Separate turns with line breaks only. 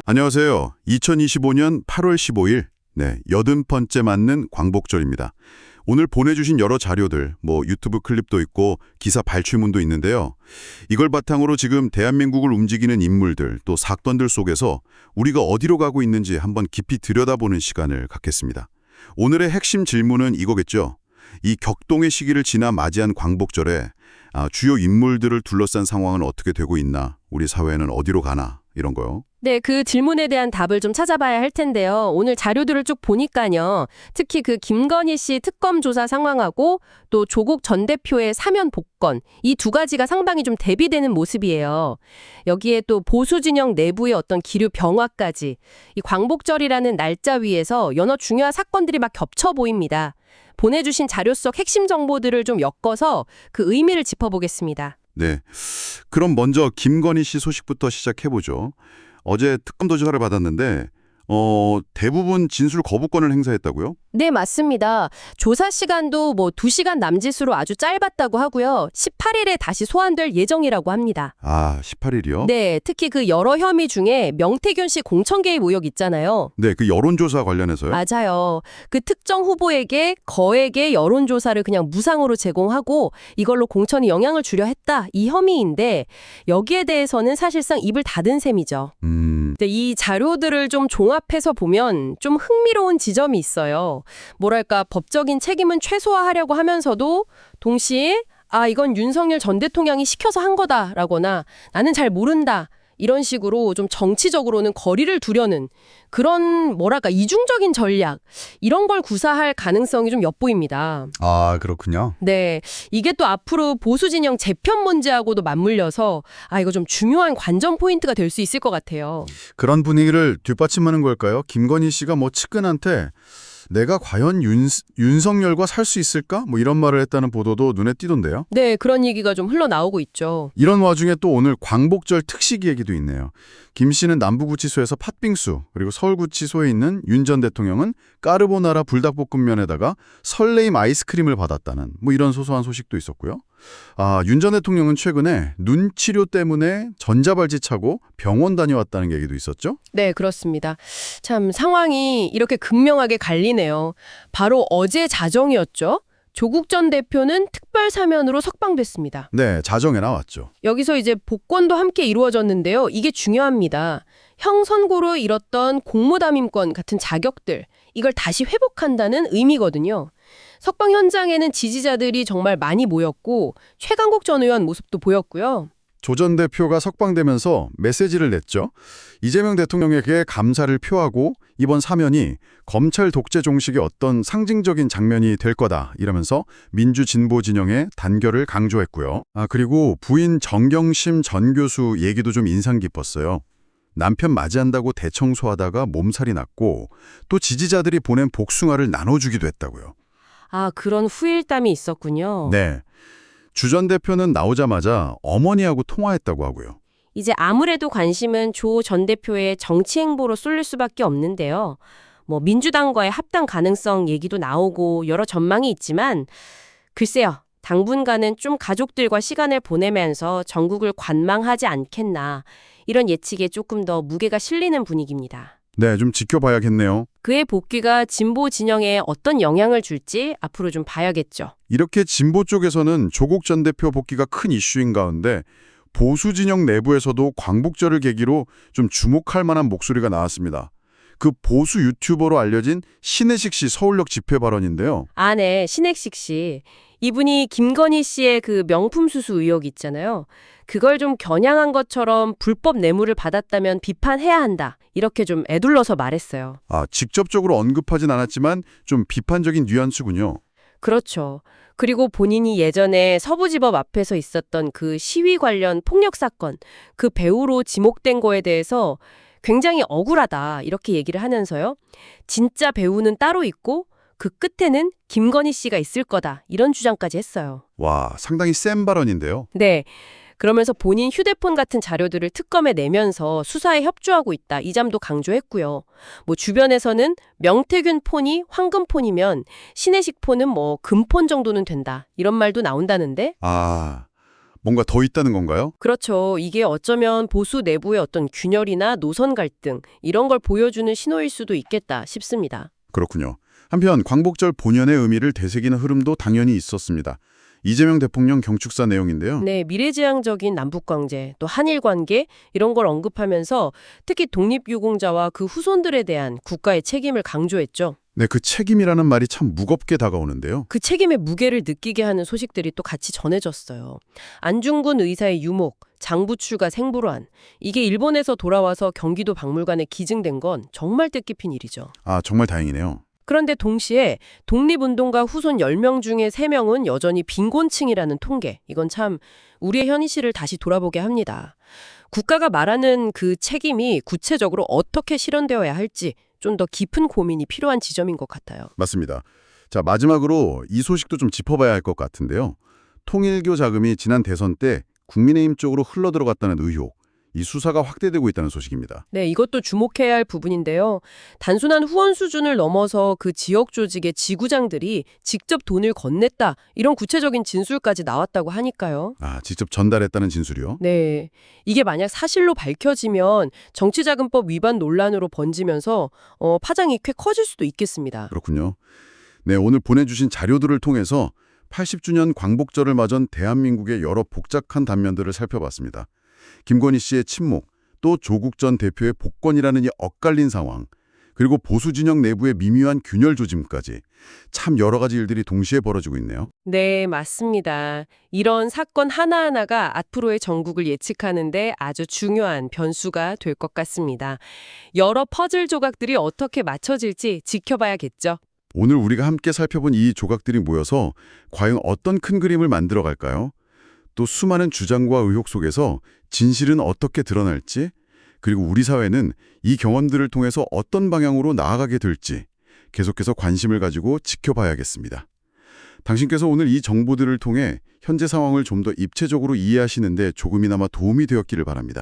안녕하세요. 2025년 8월 15일, 80번째 맞는 광복절입니다. 오늘 보내주신 여러 자료들, 유튜브 클립도 있고 기사 발췌문도 있는데요. 이걸 바탕으로 지금 대한민국을 움직이는 인물들, 또 사건들 속에서 우리가 어디로 가고 있는지 한번 깊이 들여다보는 시간을 갖겠습니다. 오늘의 핵심 질문은 이거겠죠. 이 격동의 시기를 지나 맞이한 광복절에 주요 인물들을 둘러싼 상황은 어떻게 되고 있나, 우리 사회는 어디로 가나, 이런 거요.
네, 그 질문에 대한 답을 좀 찾아봐야 할 텐데요. 오늘 자료들을 쭉 보니까요. 특히 그 김건희 씨 특검 조사 상황하고 또 조국 전 대표의 사면 복권, 이 두 가지가 상당히 좀 대비되는 모습이에요. 여기에 또 보수 진영 내부의 어떤 기류 병화까지 이 광복절이라는 날짜 위에서 여러 중요한 사건들이 막 겹쳐 보입니다. 보내주신 자료 속 핵심 정보들을 좀 엮어서 그 의미를 짚어보겠습니다.
네, 그럼 먼저 김건희 씨 소식부터 시작해보죠. 어제 특검 조사를 받았는데 대부분 진술 거부권을 행사했다고요?
네, 맞습니다. 조사 시간도 2시간 남짓으로 아주 짧았다고 하고요. 18일에 다시 소환될 예정이라고 합니다.
아, 18일이요?
네, 특히 그 여러 혐의 중에 명태균 씨 공천 개입 의혹 있잖아요.
네, 그 여론조사 관련해서요?
맞아요. 그 특정 후보에게 거액의 여론조사를 그냥 무상으로 제공하고 이걸로 공천에 영향을 주려 했다. 이 혐의인데 여기에 대해서는 사실상 입을 닫은 셈이죠. 근데 이 자료들을 좀 종합해서 보면 좀 흥미로운 지점이 있어요. 뭐랄까, 법적인 책임은 최소화하려고 하면서도 동시에 이건 윤석열 전 대통령이 시켜서 한 거다라거나 나는 잘 모른다. 이런 식으로 좀 정치적으로는 거리를 두려는 그런 이중적인 전략, 이런 걸 구사할 가능성이 좀 엿보입니다.
아, 그렇군요.
네, 이게 또 앞으로 보수 진영 재편 문제하고도 맞물려서 이거 좀 중요한 관전 포인트가 될 수 있을 것 같아요.
그런 분위기를 뒷받침하는 걸까요? 김건희 씨가 측근한테 내가 과연 윤석열과 살 수 있을까? 이런 말을 했다는 보도도 눈에 띄던데요.
네, 그런 얘기가 좀 흘러나오고 있죠.
이런 와중에 또 오늘 광복절 특식 얘기도 있네요. 김 씨는 남부구치소에서 팥빙수, 그리고 서울구치소에 있는 윤 전 대통령은 까르보나라 불닭볶음면에다가 설레임 아이스크림을 받았다는 이런 소소한 소식도 있었고요. 윤 전 대통령은 최근에 눈 치료 때문에 전자발찌 차고 병원 다녀왔다는 얘기도 있었죠?
네, 그렇습니다. 참 상황이 이렇게 극명하게 갈리네요. 바로 어제 자정이었죠. 조국 전 대표는 특별 사면으로 석방됐습니다.
네, 자정에 나왔죠.
여기서 이제 복권도 함께 이루어졌는데요. 이게 중요합니다. 형 선고로 잃었던 공무담임권 같은 자격들, 이걸 다시 회복한다는 의미거든요. 석방 현장에는 지지자들이 정말 많이 모였고 최강국 전 의원 모습도 보였고요.
조 전 대표가 석방되면서 메시지를 냈죠. 이재명 대통령에게 감사를 표하고 이번 사면이 검찰 독재 종식의 어떤 상징적인 장면이 될 거다 이러면서 민주진보 진영의 단결을 강조했고요. 그리고 부인 정경심 전 교수 얘기도 좀 인상 깊었어요. 남편 맞이한다고 대청소하다가 몸살이 났고 또 지지자들이 보낸 복숭아를 나눠주기도 했다고요.
그런 후일담이 있었군요.
네. 주 전 대표는 나오자마자 어머니하고 통화했다고 하고요.
이제 아무래도 관심은 조 전 대표의 정치 행보로 쏠릴 수밖에 없는데요. 민주당과의 합당 가능성 얘기도 나오고 여러 전망이 있지만 글쎄요. 당분간은 좀 가족들과 시간을 보내면서 전국을 관망하지 않겠나. 이런 예측에 조금 더 무게가 실리는 분위기입니다.
네, 좀 지켜봐야겠네요.
그의 복귀가 진보 진영에 어떤 영향을 줄지 앞으로 좀 봐야겠죠.
이렇게 진보 쪽에서는 조국 전 대표 복귀가 큰 이슈인 가운데 보수 진영 내부에서도 광복절을 계기로 좀 주목할 만한 목소리가 나왔습니다. 그 보수 유튜버로 알려진 신혜식 씨 서울역 집회 발언인데요.
네, 신혜식 씨. 이분이 김건희 씨의 그 명품 수수 의혹 있잖아요. 그걸 좀 겨냥한 것처럼 불법 뇌물을 받았다면 비판해야 한다. 이렇게 좀 애둘러서 말했어요.
직접적으로 언급하진 않았지만 좀 비판적인 뉘앙스군요.
그렇죠. 그리고 본인이 예전에 서부지법 앞에서 있었던 그 시위 관련 폭력 사건, 그 배우로 지목된 거에 대해서 굉장히 억울하다. 이렇게 얘기를 하면서요. 진짜 배우는 따로 있고 그 끝에는 김건희 씨가 있을 거다. 이런 주장까지 했어요.
와, 상당히 센 발언인데요.
네. 그러면서 본인 휴대폰 같은 자료들을 특검에 내면서 수사에 협조하고 있다. 이 점도 강조했고요. 주변에서는 명태균 폰이 황금폰이면 신혜식 폰은 금폰 정도는 된다. 이런 말도 나온다는데.
뭔가 더 있다는 건가요?
그렇죠. 이게 어쩌면 보수 내부의 어떤 균열이나 노선 갈등 이런 걸 보여주는 신호일 수도 있겠다 싶습니다.
그렇군요. 한편 광복절 본연의 의미를 되새기는 흐름도 당연히 있었습니다. 이재명 대통령 경축사 내용인데요.
네, 미래지향적인 남북관계, 또 한일 관계 이런 걸 언급하면서 특히 독립유공자와 그 후손들에 대한 국가의 책임을 강조했죠.
네, 그 책임이라는 말이 참 무겁게 다가오는데요.
그 책임의 무게를 느끼게 하는 소식들이 또 같이 전해졌어요. 안중근 의사의 유목, 장부 출가 생불환. 이게 일본에서 돌아와서 경기도 박물관에 기증된 건 정말 뜻깊은 일이죠.
아, 정말 다행이네요.
그런데 동시에 독립운동가 후손 10명 중에 3명은 여전히 빈곤층이라는 통계. 이건 참 우리의 현실을 다시 돌아보게 합니다. 국가가 말하는 그 책임이 구체적으로 어떻게 실현되어야 할지 좀 더 깊은 고민이 필요한 지점인 것 같아요.
맞습니다. 자, 마지막으로 이 소식도 좀 짚어봐야 할 것 같은데요. 통일교 자금이 지난 대선 때 국민의힘 쪽으로 흘러들어갔다는 의혹, 이 수사가 확대되고 있다는 소식입니다.
네, 이것도 주목해야 할 부분인데요. 단순한 후원 수준을 넘어서 그 지역 조직의 지구장들이 직접 돈을 건넸다. 이런 구체적인 진술까지 나왔다고 하니까요.
아, 직접 전달했다는 진술이요?
네, 이게 만약 사실로 밝혀지면 정치자금법 위반 논란으로 번지면서 파장이 꽤 커질 수도 있겠습니다.
그렇군요. 네, 오늘 보내주신 자료들을 통해서 80주년 광복절을 맞은 대한민국의 여러 복잡한 단면들을 살펴봤습니다. 김건희 씨의 침묵, 또 조국 전 대표의 복권이라는 이 엇갈린 상황, 그리고 보수 진영 내부의 미묘한 균열 조짐까지 참 여러 가지 일들이 동시에 벌어지고 있네요.
네, 맞습니다. 이런 사건 하나하나가 앞으로의 전국을 예측하는데 아주 중요한 변수가 될 것 같습니다. 여러 퍼즐 조각들이 어떻게 맞춰질지 지켜봐야겠죠.
오늘 우리가 함께 살펴본 이 조각들이 모여서 과연 어떤 큰 그림을 만들어 갈까요? 또 수많은 주장과 의혹 속에서 진실은 어떻게 드러날지, 그리고 우리 사회는 이 경험들을 통해서 어떤 방향으로 나아가게 될지 계속해서 관심을 가지고 지켜봐야겠습니다. 당신께서 오늘 이 정보들을 통해 현재 상황을 좀 더 입체적으로 이해하시는데 조금이나마 도움이 되었기를 바랍니다.